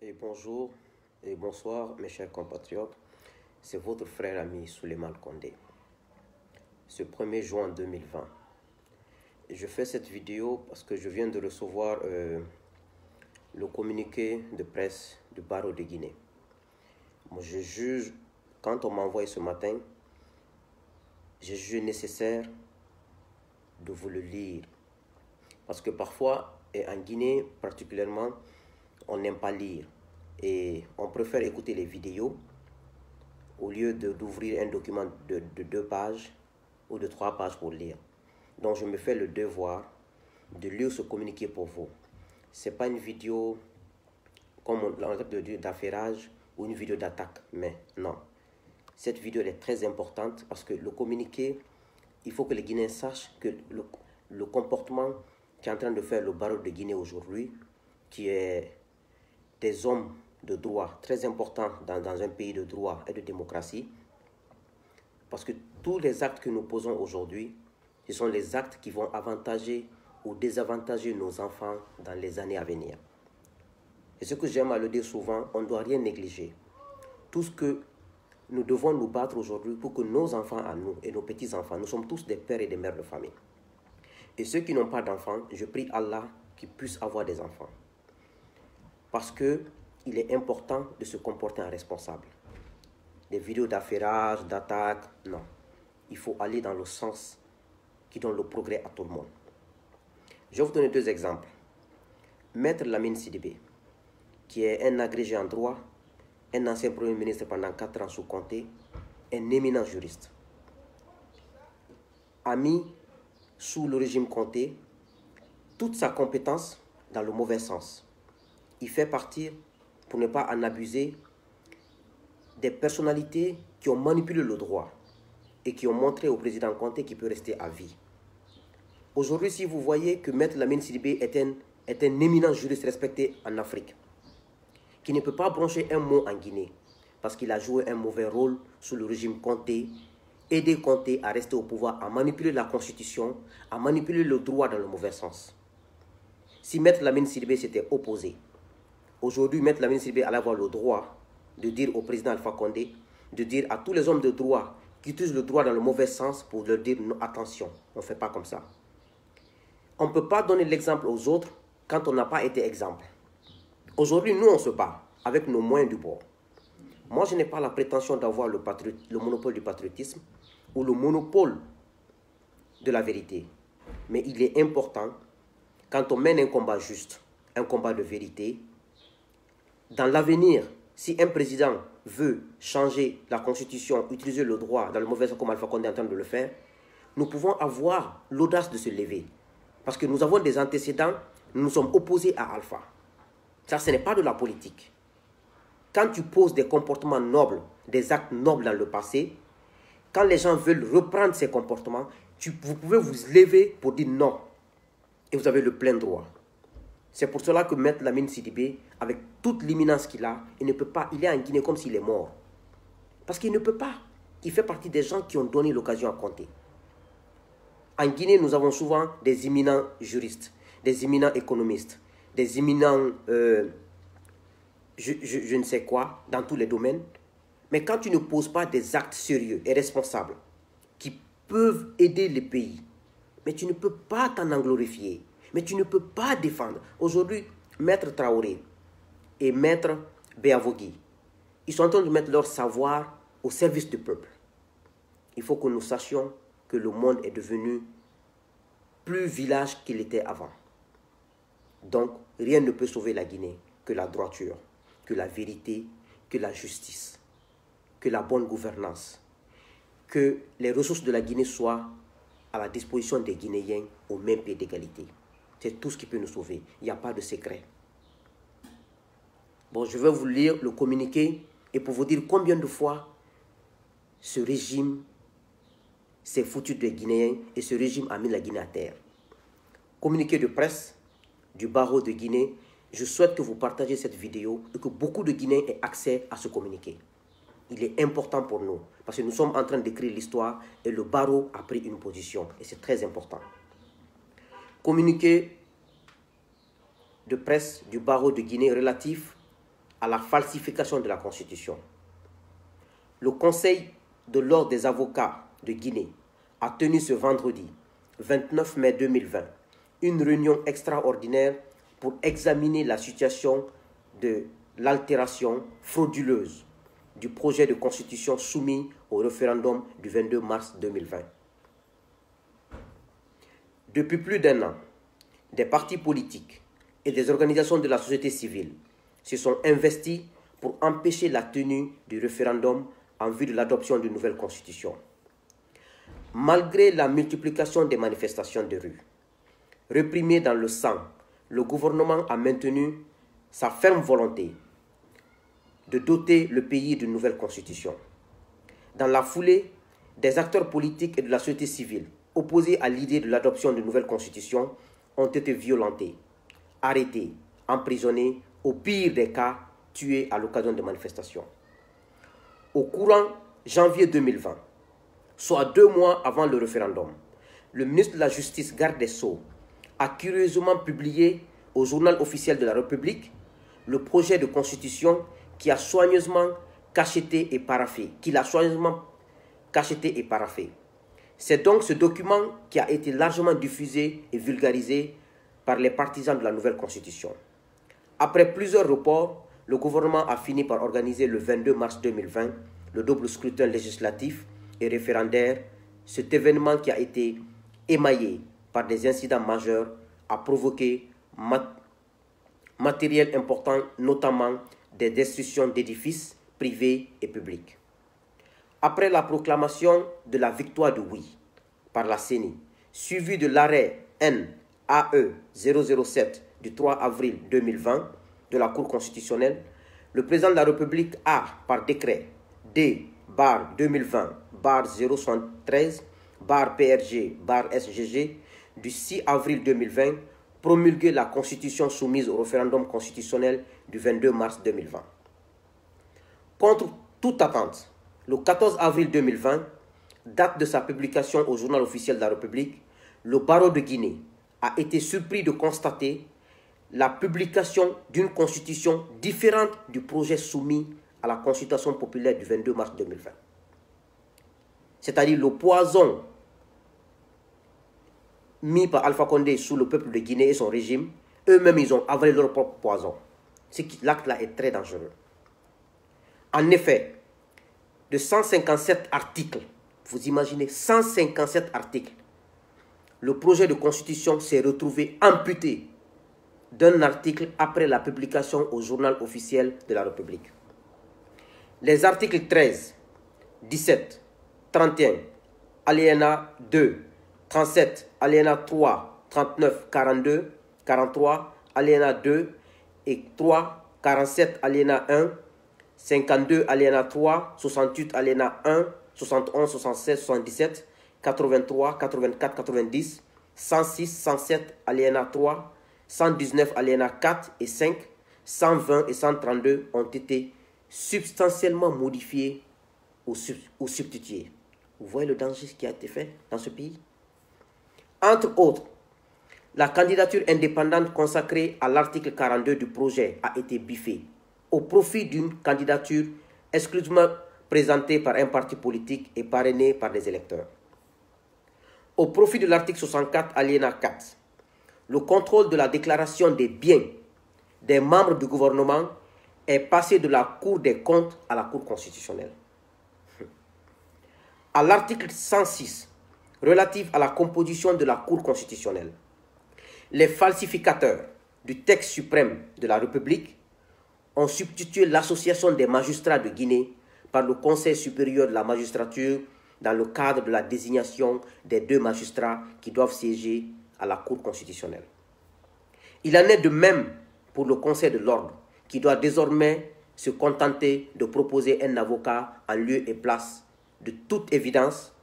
Et bonjour et bonsoir mes chers compatriotes, c'est votre frère ami Souleymane Condé. Ce 1er juin 2020, je fais cette vidéo parce que je viens de recevoir le communiqué de presse du barreau de Guinée. Moi, je juge, quand on m'a envoyé ce matin, j'ai jugé nécessaire de vous le lire. Parce que parfois, et en Guinée particulièrement, on n'aime pas lire. Et on préfère écouter les vidéos au lieu d'ouvrir un document de 2 pages ou de 3 pages pour lire. Donc je me fais le devoir de lire ce communiqué pour vous. Ce n'est pas une vidéo comme on a de dire d'affairage ou une vidéo d'attaque, mais non. Cette vidéo elle est très importante parce que le communiqué, il faut que les Guinéens sachent que le comportement qui est en train de faire le barreau de Guinée aujourd'hui, qui est des hommes de droit très importants dans un pays de droit et de démocratie, parce que tous les actes que nous posons aujourd'hui, ce sont les actes qui vont avantager ou désavantager nos enfants dans les années à venir. Et ce que j'aime à le dire souvent, on ne doit rien négliger. Tout ce que nous devons nous battre aujourd'hui pour que nos enfants à nous et nos petits-enfants, nous sommes tous des pères et des mères de famille. Et ceux qui n'ont pas d'enfants, je prie Allah qu'ils puissent avoir des enfants. Parce qu'il est important de se comporter en responsable. Des vidéos d'affairage, d'attaque, non. Il faut aller dans le sens qui donne le progrès à tout le monde. Je vais vous donner 2 exemples. Maître Lamine Sidibé, qui est un agrégé en droit, un ancien premier ministre pendant 4 ans sous Conté, un éminent juriste, a mis sous le régime Conté toute sa compétence dans le mauvais sens. Il fait partie, pour ne pas en abuser, des personnalités qui ont manipulé le droit et qui ont montré au président Conté qu'il peut rester à vie. Aujourd'hui, si vous voyez que Maître Lamine Sidibé est un éminent juriste respecté en Afrique, qui ne peut pas brancher un mot en Guinée, parce qu'il a joué un mauvais rôle sous le régime Conté, aider Conté à rester au pouvoir, à manipuler la Constitution, à manipuler le droit dans le mauvais sens. Si Maître Lamine Sidibé s'était opposé, aujourd'hui, Maître Lamine Sidibé allait avoir le droit de dire au président Alpha Condé, de dire à tous les hommes de droit qui utilisent le droit dans le mauvais sens pour leur dire non, attention, on ne fait pas comme ça. On ne peut pas donner l'exemple aux autres quand on n'a pas été exemple. Aujourd'hui, nous, on se bat avec nos moyens du bord. Moi, je n'ai pas la prétention d'avoir le monopole du patriotisme ou le monopole de la vérité. Mais il est important, quand on mène un combat juste, un combat de vérité, dans l'avenir, si un président veut changer la Constitution, utiliser le droit dans le mauvais sens comme Alpha Condé est en train de le faire, nous pouvons avoir l'audace de se lever. Parce que nous avons des antécédents, nous nous sommes opposés à Alpha. Ça, ce n'est pas de la politique. Quand tu poses des comportements nobles, des actes nobles dans le passé, quand les gens veulent reprendre ces comportements, vous pouvez vous lever pour dire non. Et vous avez le plein droit. C'est pour cela que Maître Lamine Sidibé, avec toute l'imminence qu'il a, il ne peut pas, il est en Guinée comme s'il est mort. Parce qu'il ne peut pas. Il fait partie des gens qui ont donné l'occasion à Conté. En Guinée, nous avons souvent des éminents juristes, des éminents économistes, des éminents, je ne sais quoi, dans tous les domaines. Mais quand tu ne poses pas des actes sérieux et responsables qui peuvent aider le pays, mais tu ne peux pas t'en glorifier, mais tu ne peux pas défendre. Aujourd'hui, Maître Traoré et Maître Béavogui, ils sont en train de mettre leur savoir au service du peuple. Il faut que nous sachions que le monde est devenu plus village qu'il était avant. Donc, rien ne peut sauver la Guinée que la droiture, que la vérité, que la justice, que la bonne gouvernance, que les ressources de la Guinée soient à la disposition des Guinéens au même pied d'égalité. C'est tout ce qui peut nous sauver. Il n'y a pas de secret. Bon, je vais vous lire le communiqué et pour vous dire combien de fois ce régime s'est foutu des Guinéens et ce régime a mis la Guinée à terre. Communiqué de presse du barreau de Guinée. Je souhaite que vous partagez cette vidéo et que beaucoup de Guinéens aient accès à ce communiqué. Il est important pour nous parce que nous sommes en train d'écrire l'histoire et le barreau a pris une position et c'est très important. Communiqué de presse du barreau de Guinée relatif à la falsification de la Constitution. Le Conseil de l'Ordre des avocats de Guinée a tenu ce vendredi 29 mai 2020 une réunion extraordinaire pour examiner la situation de l'altération frauduleuse du projet de constitution soumis au référendum du 22 mars 2020. Depuis plus d'un an, des partis politiques et des organisations de la société civile se sont investis pour empêcher la tenue du référendum en vue de l'adoption d'une nouvelle constitution. Malgré la multiplication des manifestations de rue, réprimées dans le sang, le gouvernement a maintenu sa ferme volonté de doter le pays d'une nouvelle constitution. Dans la foulée, des acteurs politiques et de la société civile opposés à l'idée de l'adoption d'une nouvelle constitution ont été violentés, arrêtés, emprisonnés, au pire des cas, tués à l'occasion de manifestations. Au courant janvier 2020, soit 2 mois avant le référendum, le ministre de la Justice, garde des Sceaux, a curieusement publié au journal officiel de la République le projet de constitution qu'il a soigneusement cacheté et paraphé. C'est donc ce document qui a été largement diffusé et vulgarisé par les partisans de la nouvelle constitution. Après plusieurs reports, le gouvernement a fini par organiser le 22 mars 2020 le double scrutin législatif et référendaire. Cet événement qui a été émaillé par des incidents majeurs a provoqué matériel important, notamment des destructions d'édifices privés et publics. Après la proclamation de la victoire de oui par la CENI, suivie de l'arrêt NAE 007 du 3 avril 2020 de la Cour constitutionnelle, le président de la République a, par décret D-2013-PRG-SGG du 6 avril 2020, promulgué la Constitution soumise au référendum constitutionnel du 22 mars 2020. Contre toute attente, le 14 avril 2020, date de sa publication au journal officiel de la République, le barreau de Guinée a été surpris de constater la publication d'une constitution différente du projet soumis à la consultation populaire du 22 mars 2020. C'est-à-dire le poison mis par Alpha Condé sous le peuple de Guinée et son régime, eux-mêmes ils ont avalé leur propre poison. L'acte-là est très dangereux. En effet, de 157 articles, vous imaginez 157 articles, le projet de constitution s'est retrouvé amputé d'un article après la publication au journal officiel de la République. Les articles 13, 17, 31, alinéa 2, 37, alinéa 3, 39, 42, 43, alinéa 2 et 3, 47, alinéa 1, 52, alinéa 3, 68, alinéa 1, 71, 76, 77, 83, 84, 90, 106, 107, alinéa 3, 119, alinéa 4 et 5, 120 et 132 ont été substantiellement modifiés ou substitués. Vous voyez le danger qui a été fait dans ce pays? Entre autres, la candidature indépendante consacrée à l'article 42 du projet a été biffée au profit d'une candidature exclusivement présentée par un parti politique et parrainée par des électeurs. Au profit de l'article 64, alinéa 4, le contrôle de la déclaration des biens des membres du gouvernement est passé de la Cour des comptes à la Cour constitutionnelle. À l'article 106, relatif à la composition de la Cour constitutionnelle, les falsificateurs du texte suprême de la République ont substitué l'association des magistrats de Guinée par le Conseil supérieur de la magistrature dans le cadre de la désignation des 2 magistrats qui doivent siéger à la Cour constitutionnelle. Il en est de même pour le Conseil de l'Ordre, qui doit désormais se contenter de proposer un avocat en lieu et place de toute évidence.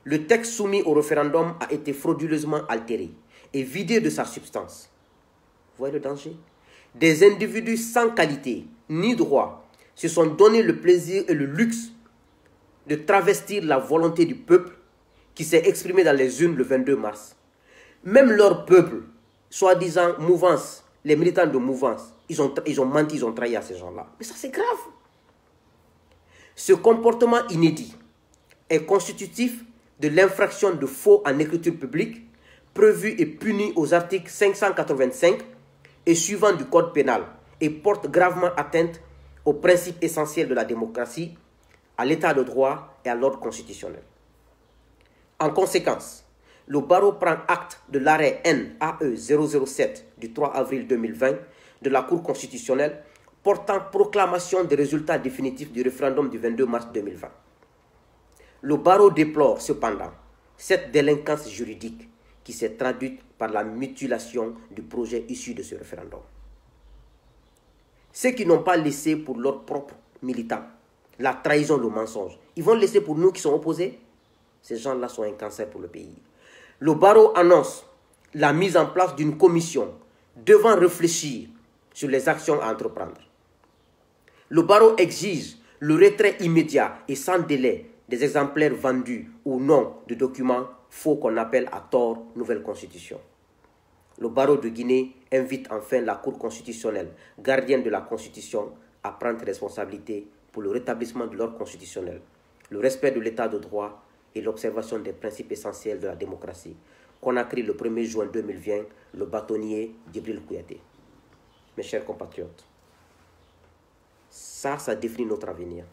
Le texte soumis au référendum a été frauduleusement altéré et vidé de sa substance. Vous voyez le danger? Des individus sans qualité ni droit se sont donné le plaisir et le luxe de travestir la volonté du peuple qui s'est exprimée dans les urnes le 22 mars. Même leur peuple soi-disant mouvance, les militants de mouvance, ils ont menti, ils ont trahi à ces gens-là. Mais ça, c'est grave. Ce comportement inédit est constitutif de l'infraction de faux en écriture publique prévue et punie aux articles 585 et suivants du Code pénal et porte gravement atteinte aux principes essentiels de la démocratie, à l'état de droit et à l'ordre constitutionnel. En conséquence, le barreau prend acte de l'arrêt NAE 007 du 3 avril 2020 de la Cour constitutionnelle portant proclamation des résultats définitifs du référendum du 22 mars 2020. Le barreau déplore cependant cette délinquance juridique qui s'est traduite par la mutilation du projet issu de ce référendum. Ceux qui n'ont pas laissé pour leurs propres militants la trahison, le mensonge, ils vont laisser pour nous qui sont opposés. Ces gens-là sont un cancer pour le pays. Le barreau annonce la mise en place d'une commission devant réfléchir sur les actions à entreprendre. Le barreau exige le retrait immédiat et sans délai des exemplaires vendus ou non de documents faux qu'on appelle à tort nouvelle constitution. Le barreau de Guinée invite enfin la Cour constitutionnelle, gardienne de la Constitution, à prendre responsabilité pour le rétablissement de l'ordre constitutionnel, le respect de l'état de droit et l'observation des principes essentiels de la démocratie. Conakry, le 1er juin 2020, le bâtonnier Djibril Kouyaté. Mes chers compatriotes, ça définit notre avenir.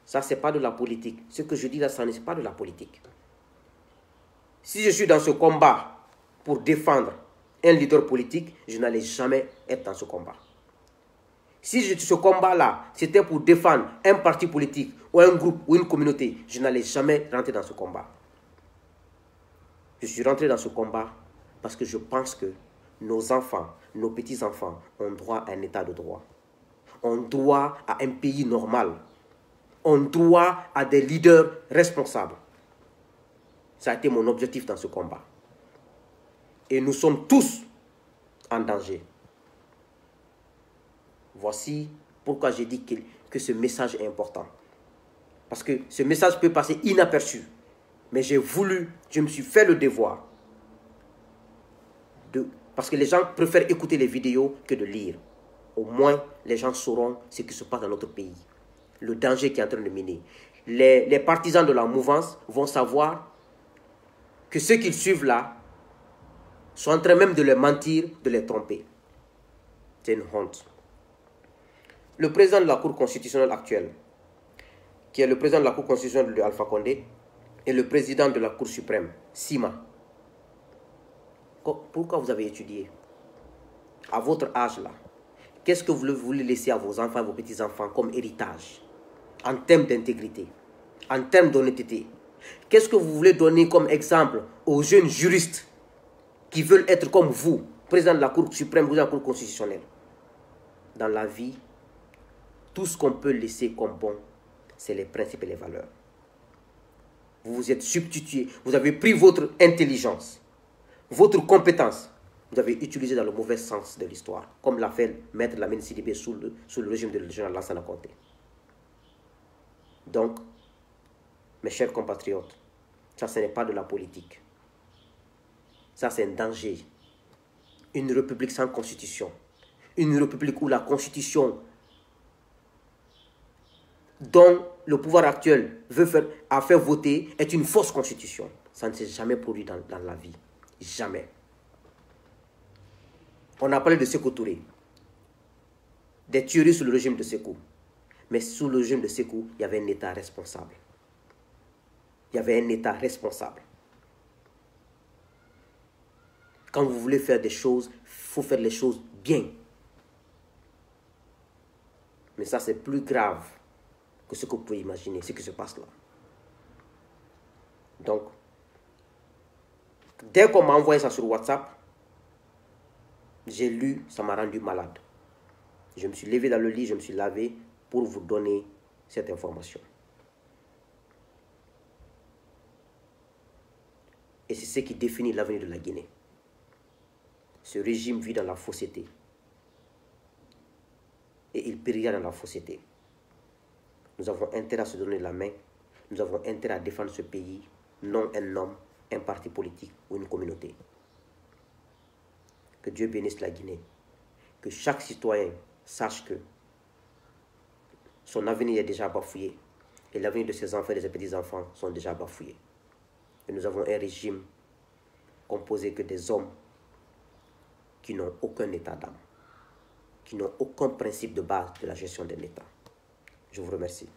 Ça, ce n'est pas de la politique. Ce que je dis là, ça n'est pas de la politique. Si je suis dans ce combat pour défendre un leader politique, je n'allais jamais être dans ce combat. Si ce combat-là, c'était pour défendre un parti politique ou un groupe ou une communauté, je n'allais jamais rentrer dans ce combat. Je suis rentré dans ce combat parce que je pense que nos enfants, nos petits-enfants ont droit à un état de droit. On doit à un pays normal. On doit à des leaders responsables. Ça a été mon objectif dans ce combat. Et nous sommes tous en danger. Voici pourquoi j'ai dit que ce message est important. Parce que ce message peut passer inaperçu. Mais je me suis fait le devoir. Parce que les gens préfèrent écouter les vidéos que de lire. Au moins, les gens sauront ce qui se passe dans notre pays. Le danger qui est en train de miner. Les partisans de la mouvance vont savoir que ceux qu'ils suivent là sont en train même de les mentir, de les tromper. C'est une honte. Le président de la Cour constitutionnelle actuelle, qui est le président de la Cour constitutionnelle de Alpha Condé, et le président de la Cour suprême, Sima. Pourquoi vous avez étudié? À votre âge là, qu'est-ce que vous voulez laisser à vos enfants, à vos petits-enfants comme héritage? En termes d'intégrité, en termes d'honnêteté. Qu'est-ce que vous voulez donner comme exemple aux jeunes juristes qui veulent être comme vous, président de la Cour suprême, président de la Cour constitutionnelle? Dans la vie, tout ce qu'on peut laisser comme bon, c'est les principes et les valeurs. Vous vous êtes substitué, vous avez pris votre intelligence, votre compétence, vous avez utilisé dans le mauvais sens de l'histoire, comme l'a fait Maître Lamine Sidibé sous le régime de général Lansana Conté. Donc, mes chers compatriotes, ça ce n'est pas de la politique. Ça c'est un danger. Une république sans constitution, une république où la constitution dont le pouvoir actuel a fait voter est une fausse constitution. Ça ne s'est jamais produit dans la vie. Jamais. On a parlé de Sékou Touré. Des tueries sous le régime de Sékou. Mais sous le régime de Sékou, il y avait un État responsable. Il y avait un État responsable. Quand vous voulez faire des choses, il faut faire les choses bien. Mais ça, c'est plus grave que ce que vous pouvez imaginer, ce qui se passe là. Donc, dès qu'on m'a envoyé ça sur WhatsApp, j'ai lu, ça m'a rendu malade. Je me suis levé dans le lit, je me suis lavé pour vous donner cette information. Et c'est ce qui définit l'avenir de la Guinée. Ce régime vit dans la fausseté. Et il périra dans la fausseté. Nous avons intérêt à se donner la main. Nous avons intérêt à défendre ce pays, non un homme, un parti politique ou une communauté. Que Dieu bénisse la Guinée. Que chaque citoyen sache que son avenir est déjà bafoué et l'avenir de ses enfants et de ses petits-enfants sont déjà bafoués. Et nous avons un régime composé que des hommes qui n'ont aucun état d'âme, qui n'ont aucun principe de base de la gestion d'un État. Je vous remercie.